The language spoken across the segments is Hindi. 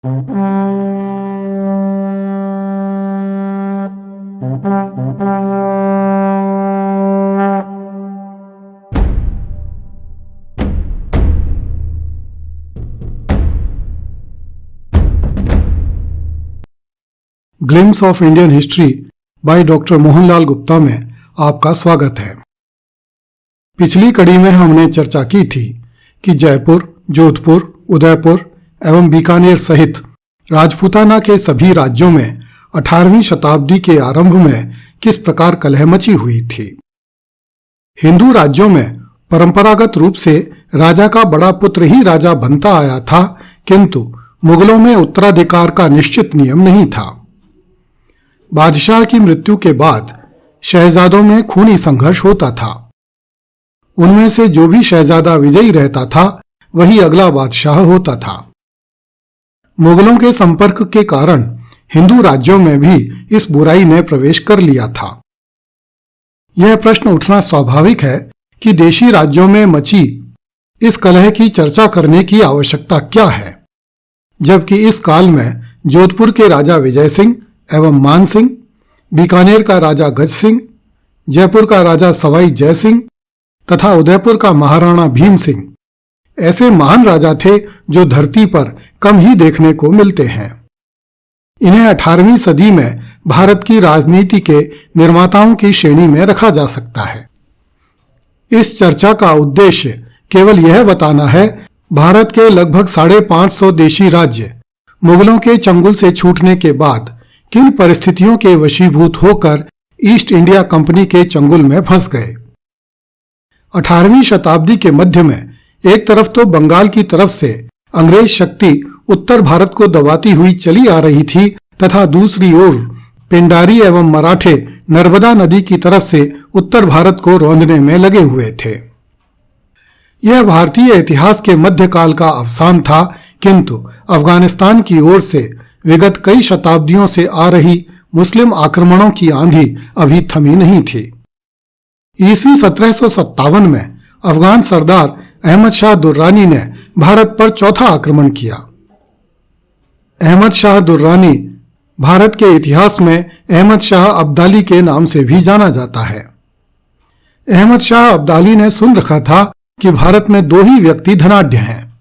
Glimpse of Indian history by doctor Mohanlal Gupta में आपका स्वागत है। पिछली कड़ी में हमने चर्चा की थी कि जयपुर, जोधपुर, उदयपुर एवं बीकानेर सहित राजपूताना के सभी राज्यों में 18वीं शताब्दी के आरंभ में किस प्रकार कलह मची हुई थी। हिंदू राज्यों में परंपरागत रूप से राजा का बड़ा पुत्र ही राजा बनता आया था, किंतु मुगलों में उत्तराधिकार का निश्चित नियम नहीं था। बादशाह की मृत्यु के बाद शहजादों में खूनी संघर्ष होता था। उनमें से जो भी शहजादा विजयी रहता था वही अगला बादशाह होता था। मुगलों के संपर्क के कारण हिंदू राज्यों में भी इस बुराई ने प्रवेश कर लिया था। यह प्रश्न उठना स्वाभाविक है कि देशी राज्यों में मची इस कलह की चर्चा करने की आवश्यकता क्या है, जबकि इस काल में जोधपुर के राजा विजय सिंह एवं मान सिंह, बीकानेर का राजा गज सिंह, जयपुर का राजा सवाई जय सिंह तथा उदयपुर का महाराणा भीम सिंह ऐसे महान राजा थे जो धरती पर कम ही देखने को मिलते हैं। इन्हें 18वीं सदी में भारत की राजनीति के निर्माताओं की श्रेणी में रखा जा सकता है। इस चर्चा का उद्देश्य केवल यह बताना है भारत के लगभग 550 देशी राज्य मुगलों के चंगुल से छूटने के बाद किन परिस्थितियों के वशीभूत होकर ईस्ट इंडिया कंपनी के चंगुल में फंस गए। 18वीं शताब्दी के मध्य में एक तरफ तो बंगाल की तरफ से अंग्रेज शक्ति उत्तर भारत को दबाती हुई चली आ रही थी तथा दूसरी ओर पिंडारी एवं मराठे नर्मदा नदी की तरफ से उत्तर भारत को रौंदने में लगे हुए थे। यह भारतीय इतिहास के मध्यकाल का अवसान था, किंतु अफगानिस्तान की ओर से विगत कई शताब्दियों से आ रही मुस्लिम आक्रमणों की आंधी अभी थमी नहीं थी। ईस्वी 1757 में अफगान सरदार अहमद शाह दुर्रानी ने भारत पर चौथा आक्रमण किया। अहमद शाह दुर्रानी भारत के इतिहास में अहमद शाह अब्दाली के नाम से भी जाना जाता है। अहमद शाह अब्दाली ने सुन रखा था कि भारत में दो ही व्यक्ति धनाढ्य हैं,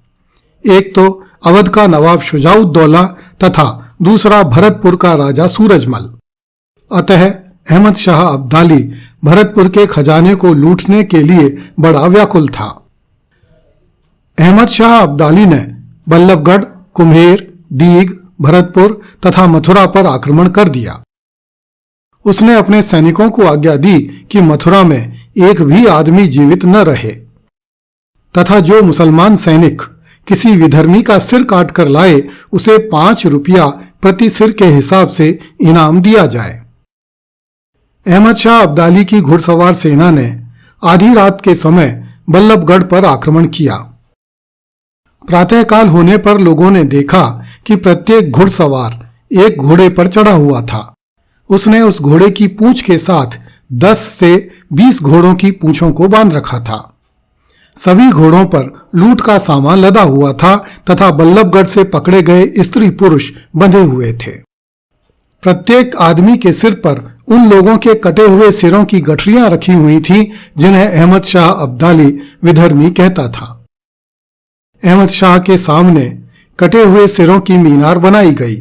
एक तो अवध का नवाब शुजाउद्दौला तथा दूसरा भरतपुर का राजा सूरजमल। अतः अहमद शाह अब्दाली भरतपुर के खजाने को लूटने के लिए बड़ा व्याकुल था। अहमद शाह अब्दाली ने बल्लभगढ़, कुम्हेर, डीग, भरतपुर तथा मथुरा पर आक्रमण कर दिया। उसने अपने सैनिकों को आज्ञा दी कि मथुरा में एक भी आदमी जीवित न रहे तथा जो मुसलमान सैनिक किसी विधर्मी का सिर काट कर लाए उसे 5 रुपया प्रति सिर के हिसाब से इनाम दिया जाए। अहमद शाह अब्दाली की घुड़सवार सेना ने आधी रात के समय बल्लभगढ़ पर आक्रमण किया। प्रातःकाल होने पर लोगों ने देखा कि प्रत्येक घुड़सवार एक घोड़े पर चढ़ा हुआ था। उसने उस घोड़े की पूंछ के साथ 10 से 20 घोड़ों की पूंछों को बांध रखा था। सभी घोड़ों पर लूट का सामान लदा हुआ था तथा बल्लभगढ़ से पकड़े गए स्त्री पुरुष बंधे हुए थे। प्रत्येक आदमी के सिर पर उन लोगों के कटे हुए सिरों की गठरियां रखी हुई थी जिन्हें अहमद शाह अब्दाली विधर्मी कहता था। अहमद शाह के सामने कटे हुए सिरों की मीनार बनाई गई।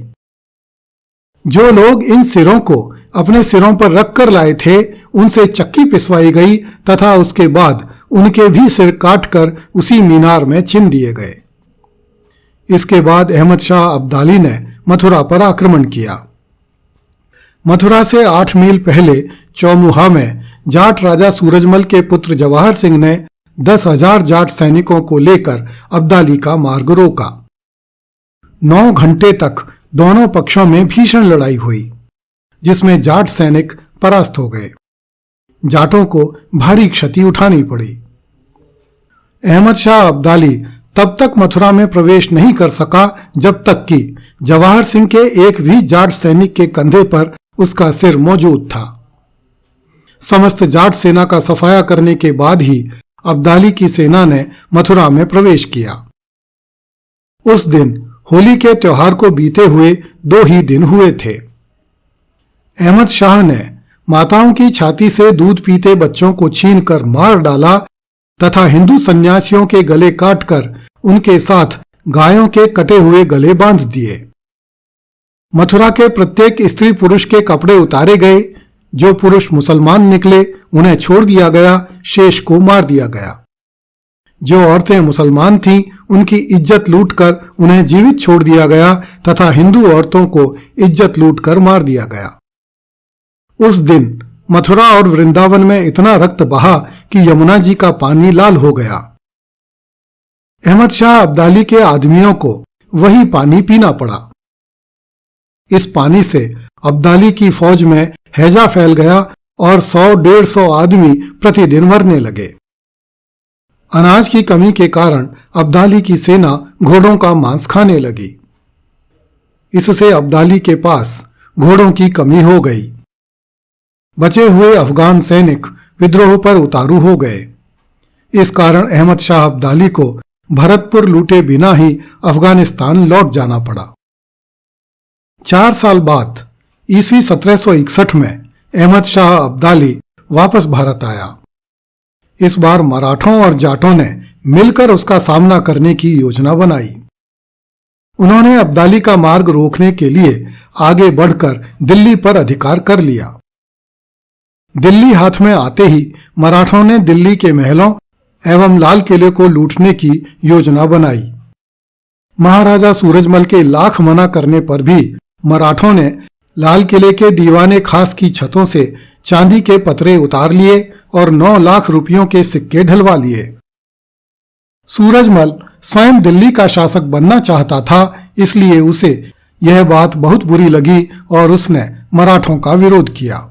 जो लोग इन सिरों को अपने सिरों पर रख कर लाए थे उनसे चक्की पिसवाई गई तथा उसके बाद उनके भी सिर काटकर उसी मीनार में चिन दिए गए। इसके बाद अहमद शाह अब्दाली ने मथुरा पर आक्रमण किया। मथुरा से 8 मील पहले चौमुहा में जाट राजा सूरजमल के पुत्र जवाहर सिंह ने 10,000 जाट सैनिकों को लेकर अब्दाली का मार्ग रोका। 9 घंटे तक दोनों पक्षों में भीषण लड़ाई हुई, जिसमें जाट सैनिक परास्त हो गए। जाटों को भारी क्षति उठानी पड़ी। अहमद शाह अब्दाली तब तक मथुरा में प्रवेश नहीं कर सका जब तक कि जवाहर सिंह के एक भी जाट सैनिक के कंधे पर उसका सिर मौजूद था। समस्त जाट सेना का सफाया करने के बाद ही अब्दाली की सेना ने मथुरा में प्रवेश किया। उस दिन होली के त्योहार को बीते हुए 2 ही दिन हुए थे। अहमद शाह ने माताओं की छाती से दूध पीते बच्चों को छीनकर मार डाला तथा हिंदू सन्यासियों के गले काटकर उनके साथ गायों के कटे हुए गले बांध दिए। मथुरा के प्रत्येक स्त्री पुरुष के कपड़े उतारे गए। जो पुरुष मुसलमान निकले उन्हें छोड़ दिया गया, शेष को मार दिया गया। जो औरतें मुसलमान थीं उनकी इज्जत लूटकर उन्हें जीवित छोड़ दिया गया तथा हिंदू औरतों को इज्जत लूटकर मार दिया गया। उस दिन मथुरा और वृंदावन में इतना रक्त बहा कि यमुना जी का पानी लाल हो गया। अहमद शाह अब्दाली के आदमियों को वही पानी पीना पड़ा। इस पानी से अब्दाली की फौज में हैजा फैल गया और 100-150 आदमी प्रतिदिन मरने लगे। अनाज की कमी के कारण अब्दाली की सेना घोड़ों का मांस खाने लगी। इससे अब्दाली के पास घोड़ों की कमी हो गई। बचे हुए अफगान सैनिक विद्रोह पर उतारू हो गए। इस कारण अहमद शाह अब्दाली को भरतपुर लूटे बिना ही अफगानिस्तान लौट जाना पड़ा। 4 साल बाद ईस्वी 1761 में अहमद शाह अब्दाली वापस भारत आया। इस बार मराठों और जाटों ने मिलकर उसका सामना करने की योजना बनाई। उन्होंने अब्दाली का मार्ग रोकने के लिए आगे बढ़कर दिल्ली पर अधिकार कर लिया। दिल्ली हाथ में आते ही मराठों ने दिल्ली के महलों एवं लाल किले को लूटने की योजना बनाई। महाराजा सूरजमल के लाख मना करने पर भी मराठों ने लाल किले के दीवाने खास की छतों से चांदी के पतरे उतार लिए और 9 लाख रुपयों के सिक्के ढलवा लिए। सूरजमल स्वयं दिल्ली का शासक बनना चाहता था, इसलिए उसे यह बात बहुत बुरी लगी और उसने मराठों का विरोध किया।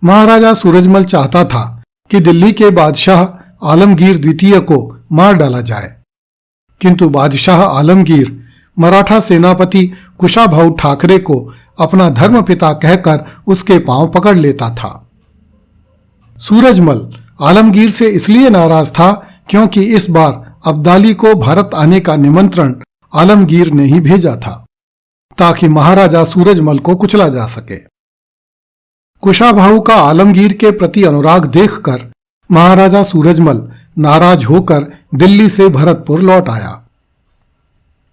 महाराजा सूरजमल चाहता था कि दिल्ली के बादशाह आलमगीर द्वितीय को मार डाला जाए, किंतु बादशाह आलमगीर मराठा सेनापति कुशाभाऊ ठाकरे को अपना धर्मपिता कहकर उसके पांव पकड़ लेता था। सूरजमल आलमगीर से इसलिए नाराज था क्योंकि इस बार अब्दाली को भारत आने का निमंत्रण आलमगीर ने ही भेजा था ताकि महाराजा सूरजमल को कुचला जा सके। कुशाभाऊ का आलमगीर के प्रति अनुराग देखकर महाराजा सूरजमल नाराज होकर दिल्ली से भरतपुर लौट आया।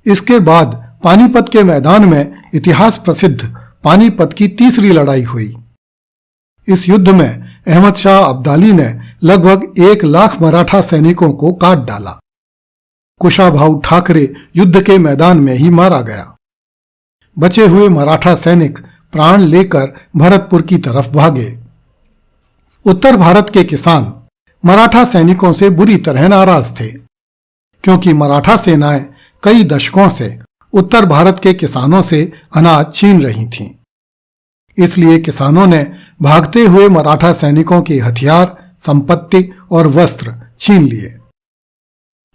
इसके बाद पानीपत के मैदान में इतिहास प्रसिद्ध पानीपत की तीसरी लड़ाई हुई। इस युद्ध में अहमद शाह अब्दाली ने लगभग 1 लाख मराठा सैनिकों को काट डाला। कुशाभाऊ ठाकरे युद्ध के मैदान में ही मारा गया। बचे हुए मराठा सैनिक प्राण लेकर भरतपुर की तरफ भागे। उत्तर भारत के किसान मराठा सैनिकों से बुरी तरह नाराज थे, क्योंकि मराठा सेनाएं कई दशकों से उत्तर भारत के किसानों से अनाज छीन रही थीं। इसलिए किसानों ने भागते हुए मराठा सैनिकों के हथियार, संपत्ति और वस्त्र छीन लिए।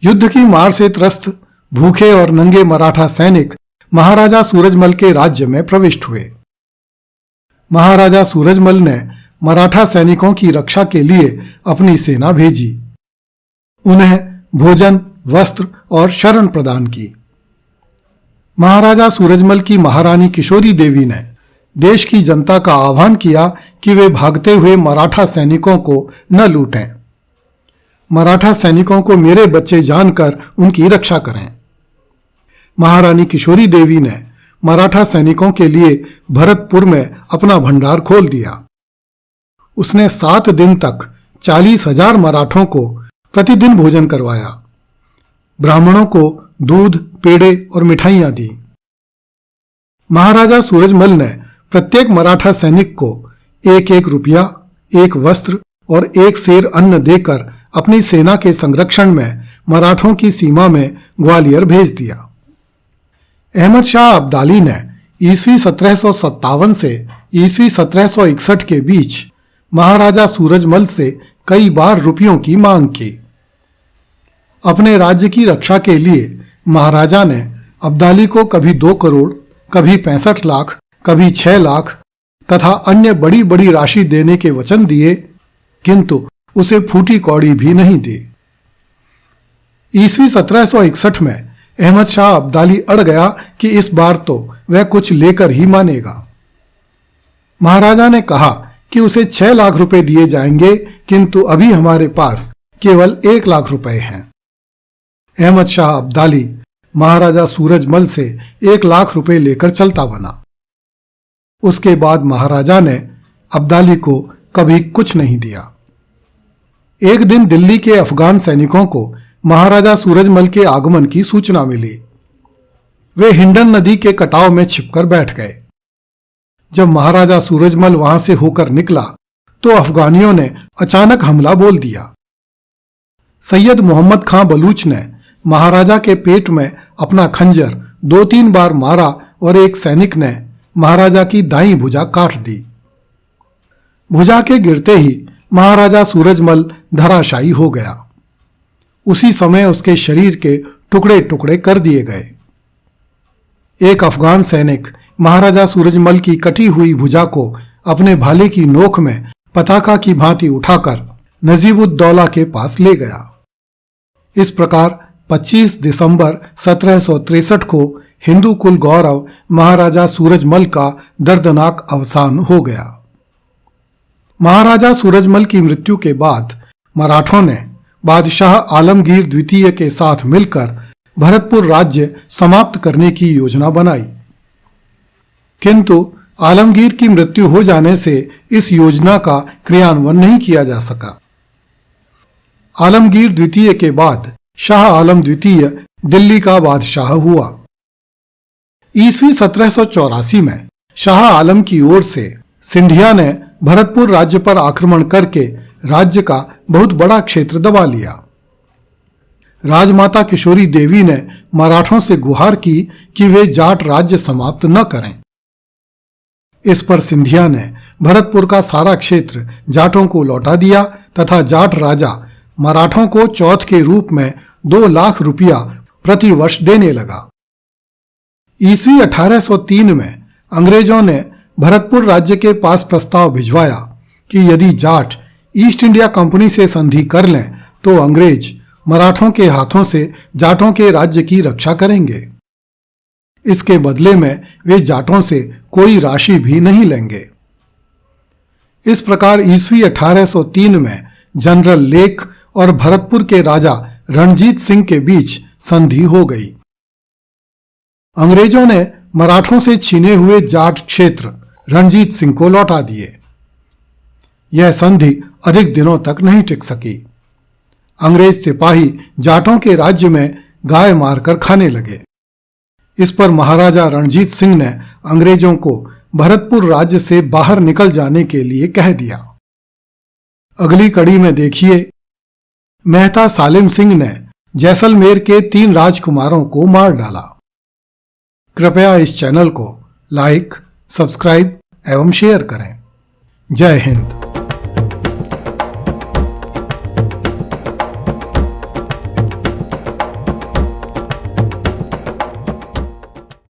युद्ध की मार से त्रस्त भूखे और नंगे मराठा सैनिक महाराजा सूरजमल के राज्य में प्रविष्ट हुए। महाराजा सूरजमल ने मराठा सैनिकों की रक्षा के लिए अपनी सेना भेजी। उन्हें भोजन, वस्त्र और शरण प्रदान की। महाराजा सूरजमल की महारानी किशोरी देवी ने देश की जनता का आह्वान किया कि वे भागते हुए मराठा सैनिकों को न लूटें। मराठा सैनिकों को मेरे बच्चे जानकर उनकी रक्षा करें। महारानी किशोरी देवी ने मराठा सैनिकों के लिए भरतपुर में अपना भंडार खोल दिया। उसने 7 दिन तक 40,000 मराठों को प्रतिदिन भोजन करवाया। ब्राह्मणों को दूध, पेड़े और मिठाइयां दी। महाराजा सूरजमल ने प्रत्येक मराठा सैनिक को 1-1 रुपया, 1 वस्त्र और 1 सेर अन्न देकर अपनी सेना के संरक्षण में मराठों की सीमा में ग्वालियर भेज दिया। अहमद शाह अब्दाली ने ईस्वी 1757 से ईस्वी 1761 के बीच महाराजा सूरजमल से कई बार रुपयों की मांग की। अपने राज्य की रक्षा के लिए महाराजा ने अब्दाली को कभी 2 करोड़, कभी 65 लाख, कभी 6 लाख तथा अन्य बड़ी बड़ी राशि देने के वचन दिए, किंतु उसे फूटी कौड़ी भी नहीं दी। ईस्वी 1761 में अहमद शाह अब्दाली अड़ गया कि इस बार तो वह कुछ लेकर ही मानेगा। महाराजा ने कहा कि उसे 6 लाख रुपए दिए जाएंगे, किंतु अभी हमारे पास केवल 1 लाख रुपए हैं। अहमद शाह अब्दाली महाराजा सूरजमल से 1 लाख रुपए लेकर चलता बना। उसके बाद महाराजा ने अब्दाली को कभी कुछ नहीं दिया। एक दिन दिल्ली के अफगान सैनिकों को महाराजा सूरजमल के आगमन की सूचना मिली। वे हिंडन नदी के कटाव में छिपकर बैठ गए। जब महाराजा सूरजमल वहां से होकर निकला तो अफगानियों ने अचानक हमला बोल दिया। सैयद मोहम्मद खां बलूच ने महाराजा के पेट में अपना खंजर 2-3 बार मारा और एक सैनिक ने महाराजा की दाईं भुजा काट दी। भुजा के गिरते ही महाराजा सूरजमल धराशायी हो गया। उसी समय उसके शरीर के टुकड़े टुकड़े कर दिए गए। एक अफगान सैनिक महाराजा सूरजमल की कटी हुई भुजा को अपने भाले की नोक में पताका की भांति उठाकर नजीबुद्दौला के पास ले गया। इस प्रकार 25 दिसंबर 1763 को हिंदू कुल गौरव महाराजा सूरजमल का दर्दनाक अवसान हो गया। महाराजा सूरजमल की मृत्यु के बाद मराठों ने बादशाह आलमगीर द्वितीय के साथ मिलकर भरतपुर राज्य समाप्त करने की योजना बनाई, किंतु आलमगीर की मृत्यु हो जाने से इस योजना का क्रियान्वयन नहीं किया जा सका। आलमगीर द्वितीय के बाद शाह आलम द्वितीय दिल्ली का बादशाह हुआ। ईस्वी 1784 में शाह आलम की ओर से सिंधिया ने भरतपुर राज्य पर आक्रमण करके राज्य का बहुत बड़ा क्षेत्र दबा लिया। राजमाता किशोरी देवी ने मराठों से गुहार की कि वे जाट राज्य समाप्त न करें। इस पर सिंधिया ने भरतपुर का सारा क्षेत्र जाटों को लौटा दिया तथा जाट राजा मराठों को चौथ के रूप में 2 लाख रुपया प्रति वर्ष देने लगा। ईस्वी 1803 में अंग्रेजों ने भरतपुर राज्य के पास प्रस्ताव भिजवाया कि यदि जाट ईस्ट इंडिया कंपनी से संधि कर लें तो अंग्रेज मराठों के हाथों से जाटों के राज्य की रक्षा करेंगे। इसके बदले में वे जाटों से कोई राशि भी नहीं लेंगे। इस प्रकार ईस्वी 1803 में जनरल लेक और भरतपुर के राजा रणजीत सिंह के बीच संधि हो गई। अंग्रेजों ने मराठों से छीने हुए जाट क्षेत्र रणजीत सिंह को लौटा दिए। यह संधि अधिक दिनों तक नहीं टिक सकी। अंग्रेज सिपाही जाटों के राज्य में गाय मारकर खाने लगे। इस पर महाराजा रणजीत सिंह ने अंग्रेजों को भरतपुर राज्य से बाहर निकल जाने के लिए कह दिया। अगली कड़ी में देखिए, मेहता सालिम सिंह ने जैसलमेर के 3 राजकुमारों को मार डाला। कृपया इस चैनल को लाइक, सब्सक्राइब एवं शेयर करें। जय हिंद।